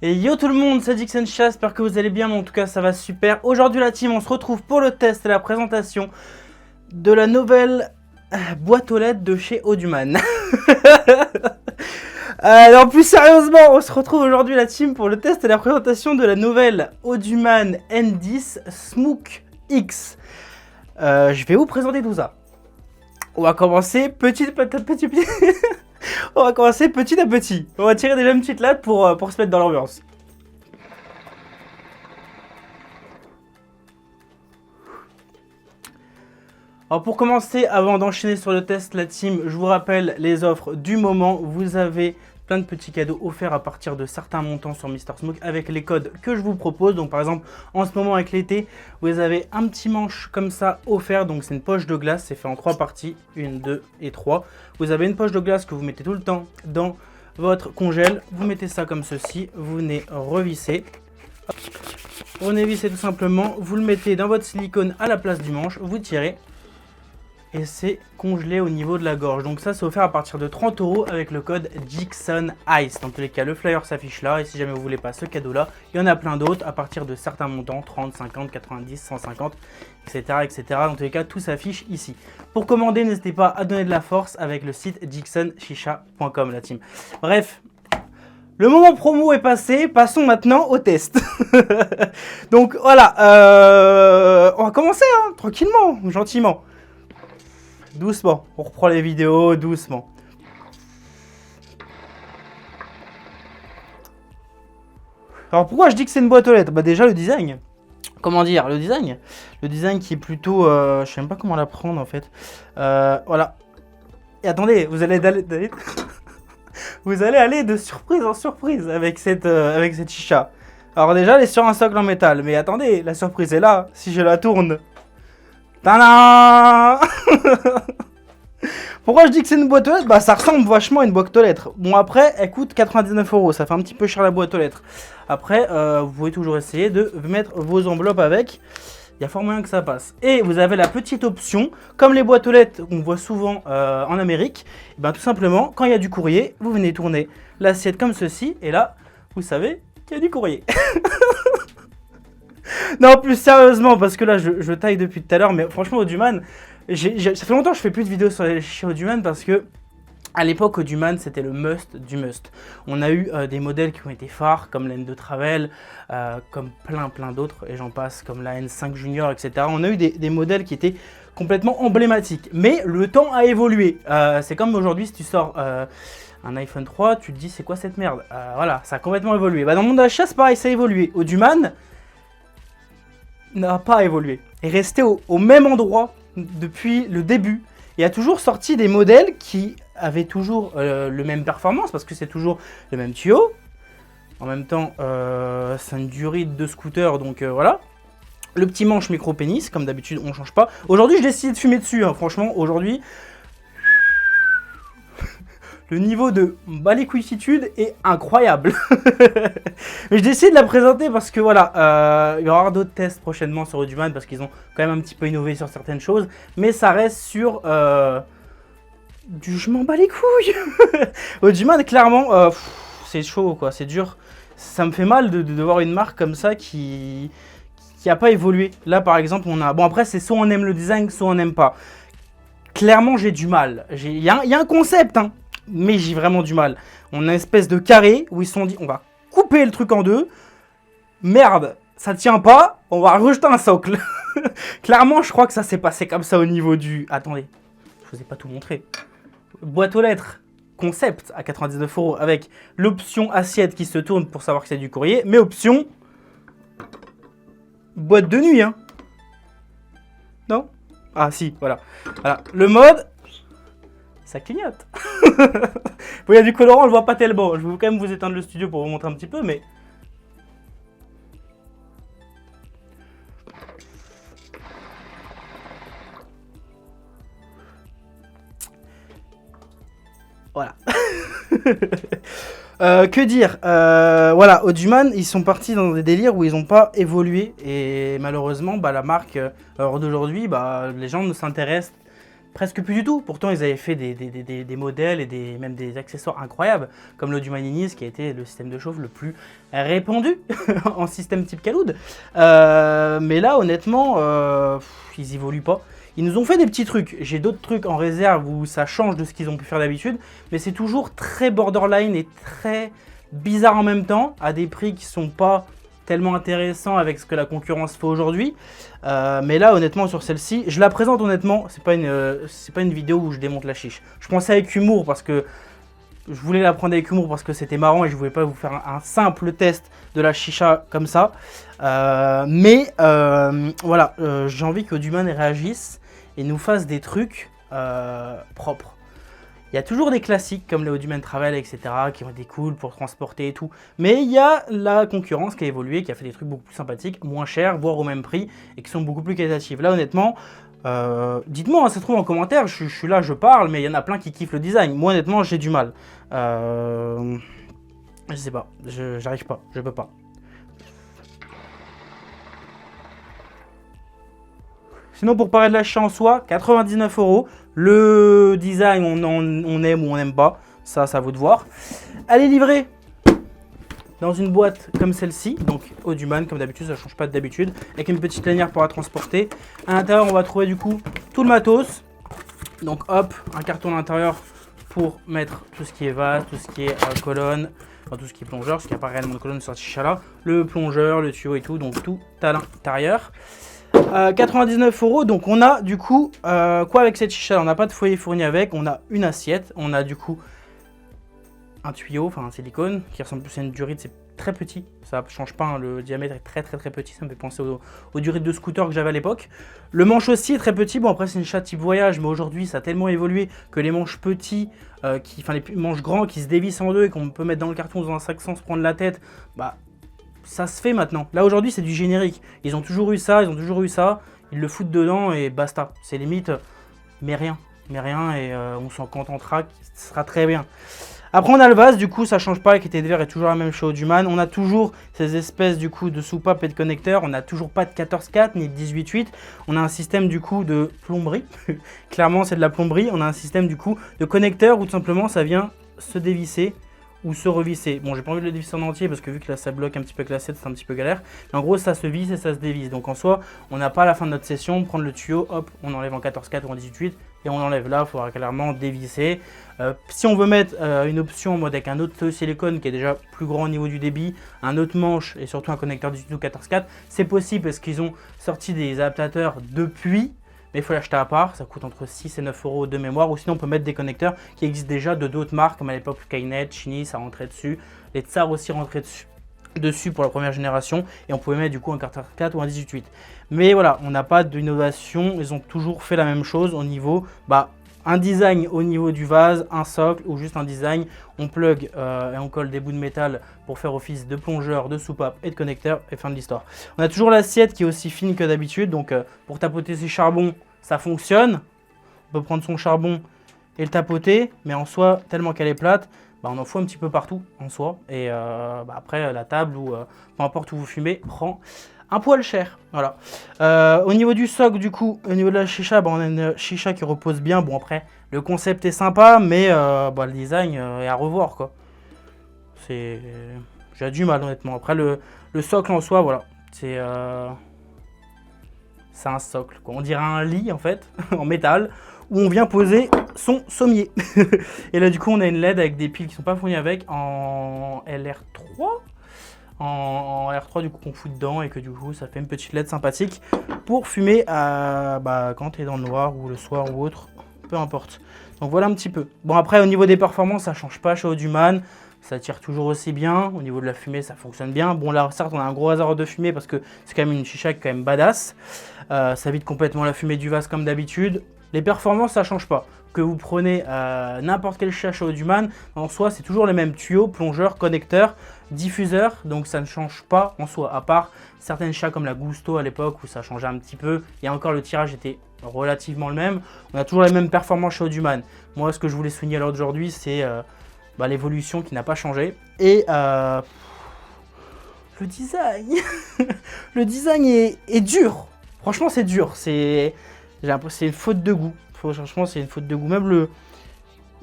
Et yo tout le monde, c'est Dixon Chat, j'espère que vous allez bien, mais en tout cas ça va super. Aujourd'hui la team, on se retrouve pour le test et la présentation de la nouvelle boîte aux lettres de chez Auduman. Alors plus sérieusement, on se retrouve aujourd'hui la team pour le test et la présentation de la nouvelle Auduman N10 Smook X. Je vais vous présenter tout ça. On va commencer petit. On va commencer petit à petit. On va tirer déjà une petite latte pour se mettre dans l'ambiance. Alors pour commencer, avant d'enchaîner sur le test, la team, je vous rappelle les offres du moment. Vous avez plein de petits cadeaux offerts à partir de certains montants sur Mr Smook avec les codes que je vous propose. Donc par exemple, en ce moment avec l'été, vous avez un petit manche comme ça offert. Donc c'est une poche de glace, c'est fait en 3 parties, 1, 2 et 3. Vous avez une poche de glace que vous mettez tout le temps dans votre congèle. Vous mettez ça comme ceci, vous venez revisser. Vous venez visser tout simplement, vous le mettez dans votre silicone à la place du manche, vous tirez. Et c'est congelé au niveau de la gorge. Donc ça c'est offert à partir de 30 € avec le code Dixon Ice. Dans tous les cas, le flyer s'affiche là. Et si jamais vous voulez pas ce cadeau là, il y en a plein d'autres à partir de certains montants, 30, 50, 90, 150, etc. etc. Dans tous les cas, tout s'affiche ici. Pour commander, n'hésitez pas à donner de la force avec le site dixonshisha.com la team. Bref, le moment promo est passé, passons maintenant au test. Donc voilà, on va commencer hein, tranquillement, gentiment. Doucement, on reprend les vidéos doucement. Alors pourquoi je dis que c'est une boîte aux lettres? Bah déjà le design. Comment dire? Le design qui est plutôt... je sais même pas comment la prendre en fait. Voilà. Et attendez, vous allez vous allez aller de surprise en surprise avec cette chicha. Alors déjà elle est sur un socle en métal. Mais attendez, la surprise est là. Si je la tourne... Tadam. Pourquoi je dis que c'est une boîte aux lettres? Bah ça ressemble vachement à une boîte aux lettres. Bon après elle coûte 99 €, ça fait un petit peu cher la boîte aux lettres. Après vous pouvez toujours essayer de mettre vos enveloppes avec. Il y a fort moyen que ça passe. Et vous avez la petite option, comme les boîtes aux lettres qu'on voit souvent en Amérique. Et ben tout simplement quand il y a du courrier, vous venez tourner l'assiette comme ceci. Et là vous savez qu'il y a du courrier. Non, plus sérieusement, parce que là, je taille depuis tout à l'heure, mais franchement, Auduman, ça fait longtemps que je fais plus de vidéos chez Auduman parce que à l'époque, Auduman, c'était le must du must. On a eu des modèles qui ont été phares, comme la N2 Travel, comme plein d'autres, et j'en passe, comme la N5 Junior, etc. On a eu des modèles qui étaient complètement emblématiques, mais le temps a évolué. C'est comme aujourd'hui, si tu sors... un iPhone 3, tu te dis, c'est quoi cette merde? Voilà, ça a complètement évolué. Bah, dans le monde de la chasse, pareil, ça a évolué. Auduman n'a pas évolué, est resté au même endroit depuis le début et a toujours sorti des modèles qui avaient toujours le même performance parce que c'est toujours le même tuyau. En même temps, c'est une durite de scooter, donc voilà. Le petit manche micro-pénis, comme d'habitude, on change pas. Aujourd'hui, je décide de fumer dessus, hein. Franchement, aujourd'hui... Le niveau de baléquicitude est incroyable. Mais je décide de la présenter parce que voilà, il y aura d'autres tests prochainement sur Auduman parce qu'ils ont quand même un petit peu innové sur certaines choses. Mais ça reste sur du je m'en bats les couilles. Auduman, clairement, c'est chaud quoi, c'est dur. Ça me fait mal de voir une marque comme ça qui a pas évolué. Là par exemple, on a... Bon après, c'est soit on aime le design, soit on n'aime pas. Clairement, j'ai du mal. Il y a un concept, hein. Mais j'ai vraiment du mal. On a une espèce de carré où ils se sont dit on va couper le truc en deux. Merde, ça tient pas, on va rejeter un socle. Clairement, je crois que ça s'est passé comme ça au niveau du... Attendez, je vous ai pas tout montré. Boîte aux lettres, concept à 99 € avec l'option assiette qui se tourne pour savoir que c'est du courrier. Mais option... boîte de nuit, hein. Non? Ah si, voilà. Voilà, le mode... ça clignote. Bon, il y a du colorant, on le voit pas tellement. Je vais quand même vous éteindre le studio pour vous montrer un petit peu, mais... Voilà. Que dire voilà, Auduman, ils sont partis dans des délires où ils n'ont pas évolué. Et malheureusement, bah, la marque, d'aujourd'hui, bah, les gens ne s'intéressent presque plus du tout. Pourtant, ils avaient fait des modèles et même des accessoires incroyables, comme l'Auduman Inis, qui a été le système de chauffe le plus répandu en système type Khaloud. Mais là, honnêtement, ils évoluent pas. Ils nous ont fait des petits trucs. J'ai d'autres trucs en réserve où ça change de ce qu'ils ont pu faire d'habitude, mais c'est toujours très borderline et très bizarre en même temps, à des prix qui sont pas tellement intéressants avec ce que la concurrence fait aujourd'hui. Mais là, honnêtement, sur celle-ci, je la présente honnêtement, c'est pas une vidéo où je démonte la chiche. Je pensais avec humour parce que je voulais la prendre avec humour parce que c'était marrant et je voulais pas vous faire un simple test de la chicha comme ça. Voilà, j'ai envie que Auduman réagisse et nous fasse des trucs propres. Il y a toujours des classiques comme les Auduman Travel, etc. qui ont été cool pour transporter et tout. Mais il y a la concurrence qui a évolué, qui a fait des trucs beaucoup plus sympathiques, moins chers, voire au même prix, et qui sont beaucoup plus qualitatifs. Là, honnêtement, dites-moi, ça se trouve en commentaire, je suis là, je parle, mais il y en a plein qui kiffent le design. Moi, honnêtement, j'ai du mal. Je sais pas, j'arrive pas, je peux pas. Sinon, pour parler de l'achat en soi, 99 €. Le design, on aime ou on n'aime pas. Ça vaut de voir. Elle est livrée dans une boîte comme celle-ci. Donc, Auduman, comme d'habitude, ça ne change pas d'habitude. Avec une petite lanière pour la transporter. À l'intérieur, on va trouver du coup tout le matos. Donc, hop, un carton à l'intérieur pour mettre tout ce qui est vase, tout ce qui est colonne, enfin tout ce qui est plongeur, parce qu'il n'y a pas réellement de colonne sur cette chicha-là. Le plongeur, le tuyau et tout. Donc, tout à l'intérieur. 99 €, donc on a du coup quoi avec cette chicha? On n'a pas de foyer fourni avec, on a une assiette, on a du coup un tuyau, enfin un silicone qui ressemble plus à une durite, c'est très petit, ça change pas, hein, le diamètre est très petit, ça me fait penser aux durites de scooter que j'avais à l'époque. Le manche aussi est très petit, bon après c'est une chicha type voyage, mais aujourd'hui ça a tellement évolué que les manches petits, les manches grands qui se dévissent en deux et qu'on peut mettre dans le carton dans un sac sans se prendre la tête, bah ça se fait maintenant. Là aujourd'hui c'est du générique. Ils ont toujours eu ça, ils le foutent dedans et basta. C'est limite, mais rien et on s'en contentera, ce sera très bien. Après on a le vase, du coup ça change pas, qui était de verre est toujours la même chez Auduman. On a toujours ces espèces du coup de soupapes et de connecteurs. On n'a toujours pas de 14-4 ni de 18-8. On a un système du coup de plomberie. Clairement c'est de la plomberie. On a un système du coup de connecteur où tout simplement ça vient se dévisser ou se revisser. Bon, j'ai pas envie de le dévisser en entier parce que vu que là ça bloque un petit peu avec la 7, c'est un petit peu galère. Mais en gros, ça se visse et ça se dévisse. Donc en soi, on n'a pas à la fin de notre session prendre le tuyau, hop, on enlève en 14-4 ou en 18-8 et on enlève. Là, il faudra clairement dévisser. Si on veut mettre une option en mode avec un autre silicone qui est déjà plus grand au niveau du débit, un autre manche et surtout un connecteur 18 ou 14-4, c'est possible parce qu'ils ont sorti des adaptateurs depuis. Mais il faut l'acheter à part, ça coûte entre 6 et 9 € de mémoire, ou sinon on peut mettre des connecteurs qui existent déjà de d'autres marques, comme à l'époque Skynet, Chini, ça rentrait dessus, les Tsar aussi rentraient dessus pour la première génération, et on pouvait mettre du coup un 14-4 ou un 18-8. Mais voilà, on n'a pas d'innovation, ils ont toujours fait la même chose au niveau, un design au niveau du vase, un socle ou juste un design, on plug et on colle des bouts de métal pour faire office de plongeur, de soupape et de connecteur et fin de l'histoire. On a toujours l'assiette qui est aussi fine que d'habitude, donc pour tapoter ses charbons, ça fonctionne. On peut prendre son charbon et le tapoter, mais en soi, tellement qu'elle est plate, on en fout un petit peu partout en soi. Et après, la table ou peu importe où vous fumez, prend un poil cher, voilà. Au niveau du socle, du coup, au niveau de la chicha, on a une chicha qui repose bien. Bon, après, le concept est sympa, mais le design est à revoir, quoi. J'ai du mal, honnêtement. Après, le socle en soi, voilà, c'est un socle, quoi. On dirait un lit, en fait, en métal, où on vient poser son sommier. Et là, du coup, on a une LED avec des piles qui sont pas fournies avec, en LR3. En R3 du coup qu'on fout dedans et que du coup ça fait une petite LED sympathique pour fumer quand tu es dans le noir ou le soir ou autre, peu importe. Donc voilà un petit peu. Bon après au niveau des performances ça change pas chez Auduman, ça tire toujours aussi bien, au niveau de la fumée ça fonctionne bien. Bon là certes on a un gros hasard de fumée parce que c'est quand même une chicha qui est quand même badass, ça vide complètement la fumée du vase comme d'habitude. Les performances ça change pas. Que vous prenez n'importe quel chicha chez Auduman, en soi c'est toujours les mêmes tuyaux, plongeurs, connecteurs, diffuseurs, donc ça ne change pas en soi, à part certaines chichas comme la Gusto à l'époque où ça changeait un petit peu, et encore le tirage était relativement le même. On a toujours les mêmes performances chez Auduman. Moi ce que je voulais souligner à l'heure d'aujourd'hui c'est l'évolution qui n'a pas changé, et le design, le design est dur, franchement c'est dur, c'est une faute de goût. Franchement, c'est une faute de goût.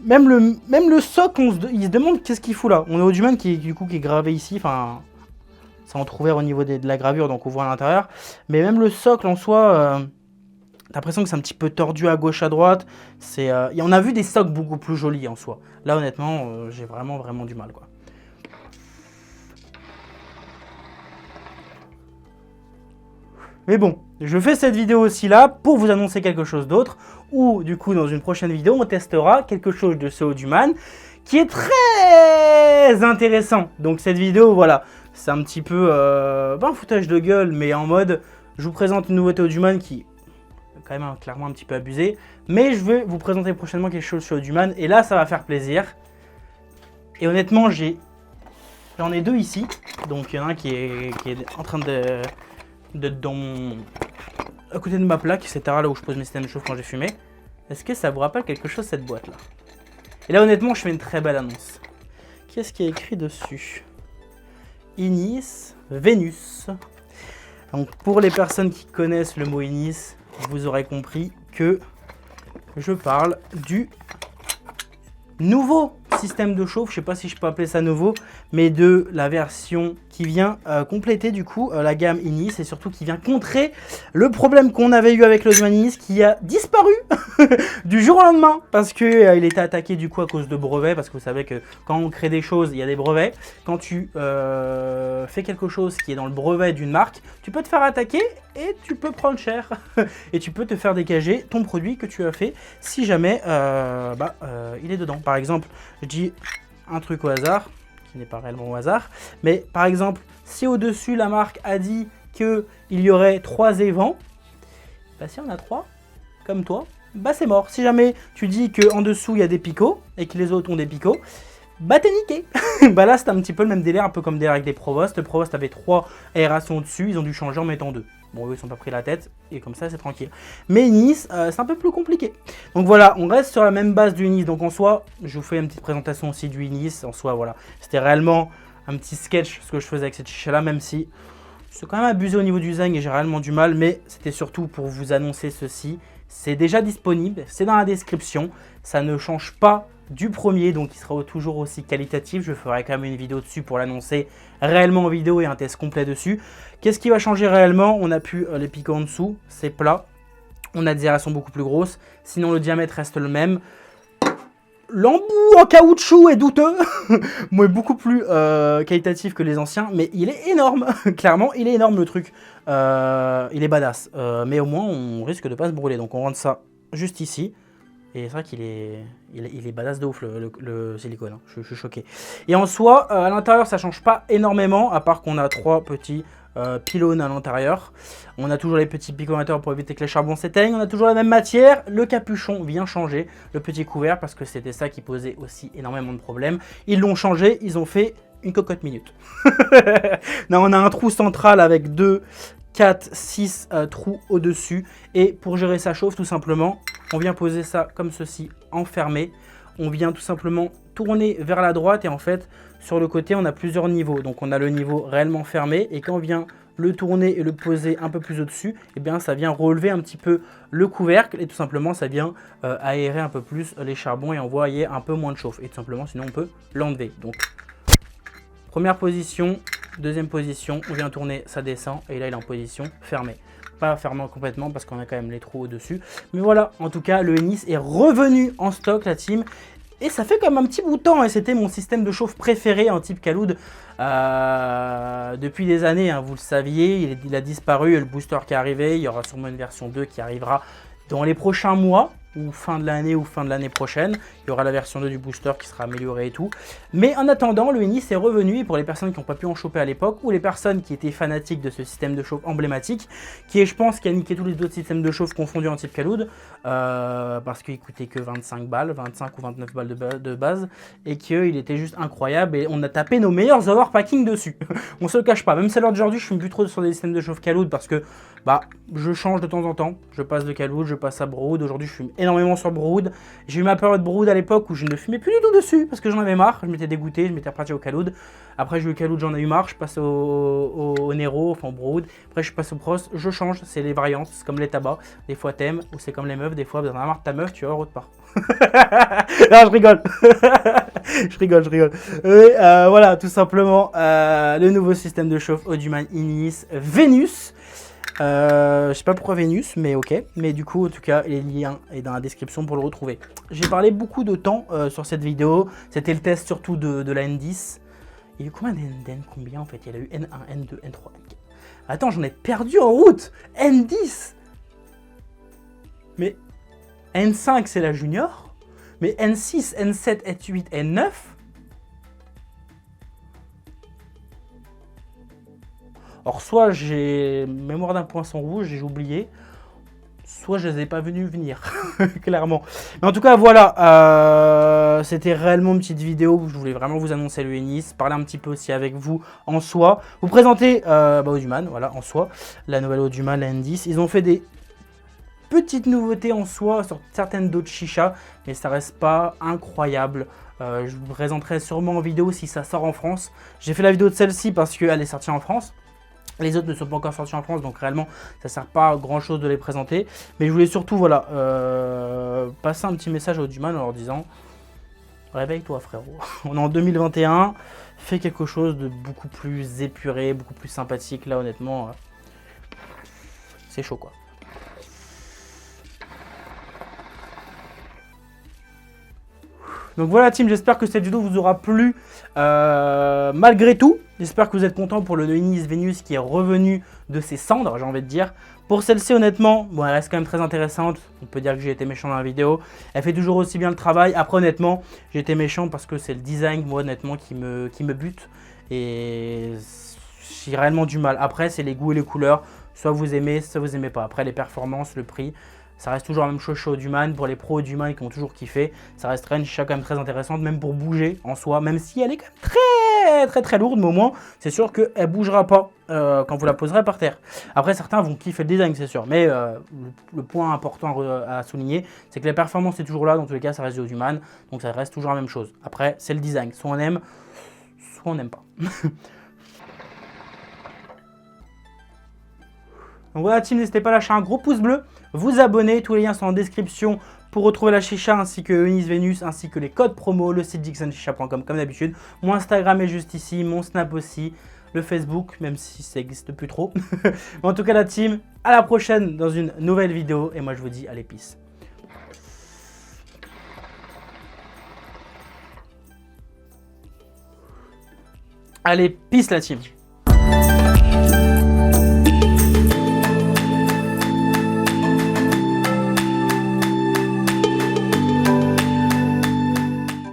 Même le socle, il se demande qu'est-ce qu'il fout là. On est au Duman qui est gravé ici. Enfin, c'est entrouvert au niveau de la gravure, donc on voit à l'intérieur. Mais même le socle en soi, t'as l'impression que c'est un petit peu tordu à gauche, à droite. On a vu des socles beaucoup plus jolis en soi. Là, honnêtement, j'ai vraiment du mal, quoi. Mais bon, je fais cette vidéo aussi là pour vous annoncer quelque chose d'autre. Ou du coup, dans une prochaine vidéo, on testera quelque chose de ce Audioman qui est très intéressant. Donc cette vidéo, voilà, c'est un petit peu pas un foutage de gueule, mais en mode, je vous présente une nouveauté Audioman qui est quand même clairement un petit peu abusée. Mais je vais vous présenter prochainement quelque chose sur Audioman et là, ça va faire plaisir. Et honnêtement, j'en ai deux ici. Donc il y en a un qui est en train de à côté de ma plaque, etc. là où je pose mes systèmes de chauffe quand j'ai fumé. Est-ce que ça vous rappelle quelque chose cette boîte là? Et là honnêtement je fais une très belle annonce. Qu'est-ce qui est écrit dessus? Inis Vénus. Donc pour les personnes qui connaissent le mot Inis, vous aurez compris que je parle du nouveau système de chauffe, je sais pas si je peux appeler ça nouveau, mais de la version qui vient compléter du coup la gamme Inis et surtout qui vient contrer le problème qu'on avait eu avec l'Audioman Inis qui a disparu du jour au lendemain parce que il était attaqué du coup à cause de brevets, parce que vous savez que quand on crée des choses, il y a des brevets. Quand tu fais quelque chose qui est dans le brevet d'une marque, tu peux te faire attaquer et tu peux prendre cher et tu peux te faire dégager ton produit que tu as fait si jamais il est dedans. Par exemple, je dis un truc au hasard, qui n'est pas réellement au hasard, mais par exemple, si au-dessus la marque a dit qu'il y aurait 3 évents, bah si on a 3, comme toi, bah c'est mort. Si jamais tu dis qu'en dessous il y a des picots et que les autres ont des picots, bah t'es niqué. Bah là c'est un petit peu le même délire, un peu comme délire avec des Provost. Le Provost avait 3 aérations au-dessus, ils ont dû changer en mettant 2. Bon, eux, ils sont pas pris la tête, et comme ça, c'est tranquille. Mais Inis, c'est un peu plus compliqué. Donc voilà, on reste sur la même base du Inis. Donc en soi, je vous fais une petite présentation aussi du Inis. En soi, voilà, c'était réellement un petit sketch, ce que je faisais avec cette chicha-là, même si c'est quand même abusé au niveau du zinc et j'ai réellement du mal. Mais c'était surtout pour vous annoncer ceci. C'est déjà disponible, c'est dans la description. Ça ne change pas du premier, donc il sera toujours aussi qualitatif. Je ferai quand même une vidéo dessus pour l'annoncer réellement en vidéo et un test complet dessus. Qu'est-ce qui va changer réellement? On a plus les picots en dessous, c'est plat. On a des aérations beaucoup plus grosses, sinon le diamètre reste le même. L'embout en caoutchouc est douteux, mais beaucoup plus qualitatif que les anciens, mais il est énorme, clairement il est énorme le truc, il est badass, mais au moins on risque de pas se brûler, donc on rentre ça juste ici. Et c'est vrai qu'il est badass de ouf le silicone, hein. Je suis choqué. Et en soi, à l'intérieur, ça change pas énormément, à part qu'on a 3 petits pylônes à l'intérieur. On a toujours les petits piconateurs pour éviter que les charbons s'éteignent. On a toujours la même matière. Le capuchon vient changer, le petit couvert, parce que c'était ça qui posait aussi énormément de problèmes. Ils l'ont changé, ils ont fait une cocotte minute. Non, on a un trou central avec 2, 4, 6 trous au-dessus. Et pour gérer sa chauffe, tout simplement, on vient poser ça comme ceci, enfermé. On vient tout simplement tourner vers la droite et en fait, sur le côté, on a plusieurs niveaux. Donc, on a le niveau réellement fermé et quand on vient le tourner et le poser un peu plus au-dessus, eh bien, ça vient relever un petit peu le couvercle et tout simplement, ça vient aérer un peu plus les charbons et envoyer un peu moins de chauffe. Et tout simplement, sinon, on peut l'enlever. Donc, première position, deuxième position, on vient tourner, ça descend et là, il est en position fermée. Pas fermé complètement parce qu'on a quand même les trous au-dessus. Mais voilà, en tout cas, le Inis est revenu en stock, la team. Et ça fait comme un petit bout de temps, et c'était mon système de chauffe préféré en type Khaloud depuis des années, hein, vous le saviez, il a disparu, il y a le booster qui est arrivé, il y aura sûrement une version 2 qui arrivera dans les prochains mois, ou fin de l'année ou fin de l'année prochaine. Il y aura la version 2 du booster qui sera améliorée et tout. Mais en attendant, le Inis est revenu, et pour les personnes qui n'ont pas pu en choper à l'époque, ou les personnes qui étaient fanatiques de ce système de chauffe emblématique, qui est, je pense, qui a niqué tous les autres systèmes de chauffe confondus en type Khaloud, parce qu'il coûtait que 25 balles, 25 ou 29 balles de base, et qu'il était juste incroyable, et on a tapé nos meilleurs overpacking dessus. On se le cache pas, même si à l'heure d'aujourd'hui, je fume plus trop sur des systèmes de chauffe Khaloud, parce que bah, je change de temps en temps, je passe de Khaloud, je passe à Brood, aujourd'hui je fume énormément sur Brood. J'ai eu ma période Brood à l'époque où je ne fumais plus du tout dessus parce que j'en avais marre, je m'étais dégoûté, je m'étais reparti au Khaloud. Après j'ai eu Khaloud, j'en ai eu marre, je passe au Nero, enfin au Brood. Après je passe au Pros, je change, c'est les variantes, c'est comme les tabacs. Des fois t'aimes, ou c'est comme les meufs, des fois t'en as marre de ta meuf, tu vas autre part. Non, je rigole. Je rigole. Voilà, tout simplement, le nouveau système de chauffe Audioman Inis Venus. Je sais pas pourquoi Vénus, mais ok. Mais du coup, en tout cas, les liens sont dans la description pour le retrouver. J'ai parlé beaucoup de temps sur cette vidéo. C'était le test surtout de la N10. Il y a eu combien d'N? Combien en fait? Il y a eu N1, N2, N3, N4. Attends, j'en ai perdu en route. N10. Mais N5, c'est la junior. Mais N6, N7, N8, N9. Alors soit j'ai mémoire d'un poinçon rouge, j'ai oublié, soit je les ai pas venus venir, clairement. Mais en tout cas voilà, c'était réellement une petite vidéo où je voulais vraiment vous annoncer le Ennis, parler un petit peu aussi avec vous en soi, vous présenter Audioman, voilà, en soi, la nouvelle Audioman, la N10. Ils ont fait des petites nouveautés en soi sur certaines d'autres chichas, mais ça reste pas incroyable. Je vous présenterai sûrement en vidéo si ça sort en France. J'ai fait la vidéo de celle-ci parce qu'elle est sortie en France. Les autres ne sont pas encore sortis en France, donc réellement, ça ne sert pas à grand chose de les présenter. Mais je voulais surtout, voilà, passer un petit message à Audioman en leur disant « Réveille-toi, frérot. On est en 2021, fais quelque chose de beaucoup plus épuré, beaucoup plus sympathique. Là, honnêtement, c'est chaud, quoi. » Donc voilà team, j'espère que cette vidéo vous aura plu malgré tout. J'espère que vous êtes contents pour le Ennis Venus qui est revenu de ses cendres, j'ai envie de dire. Pour celle-ci, honnêtement, bon, elle reste quand même très intéressante. On peut dire que j'ai été méchant dans la vidéo. Elle fait toujours aussi bien le travail. Après, honnêtement, j'ai été méchant parce que c'est le design, moi, honnêtement, qui me bute. Et j'ai réellement du mal. Après, c'est les goûts et les couleurs. Soit vous aimez, soit vous aimez pas. Après, les performances, le prix, ça reste toujours la même chose chez Audioman. Pour les pros Audioman qui ont toujours kiffé, ça resterait une chicha quand même très intéressante, même pour bouger en soi, même si elle est quand même très lourde, mais au moins, c'est sûr qu'elle ne bougera pas quand vous la poserez par terre. Après, certains vont kiffer le design, c'est sûr, mais le point important à souligner, c'est que les performances, c'est toujours là, dans tous les cas, ça reste du Audioman, donc ça reste toujours la même chose. Après, c'est le design, soit on aime, soit on n'aime pas. Donc voilà team, n'hésitez pas à lâcher un gros pouce bleu, vous abonner, tous les liens sont en description pour retrouver la chicha ainsi que Ennis Venus, ainsi que les codes promo, le site dixonchicha.com comme d'habitude. Mon Instagram est juste ici, mon Snap aussi, le Facebook, même si ça n'existe plus trop. Mais en tout cas la team, à la prochaine dans une nouvelle vidéo et moi je vous dis allez peace. Allez peace la team.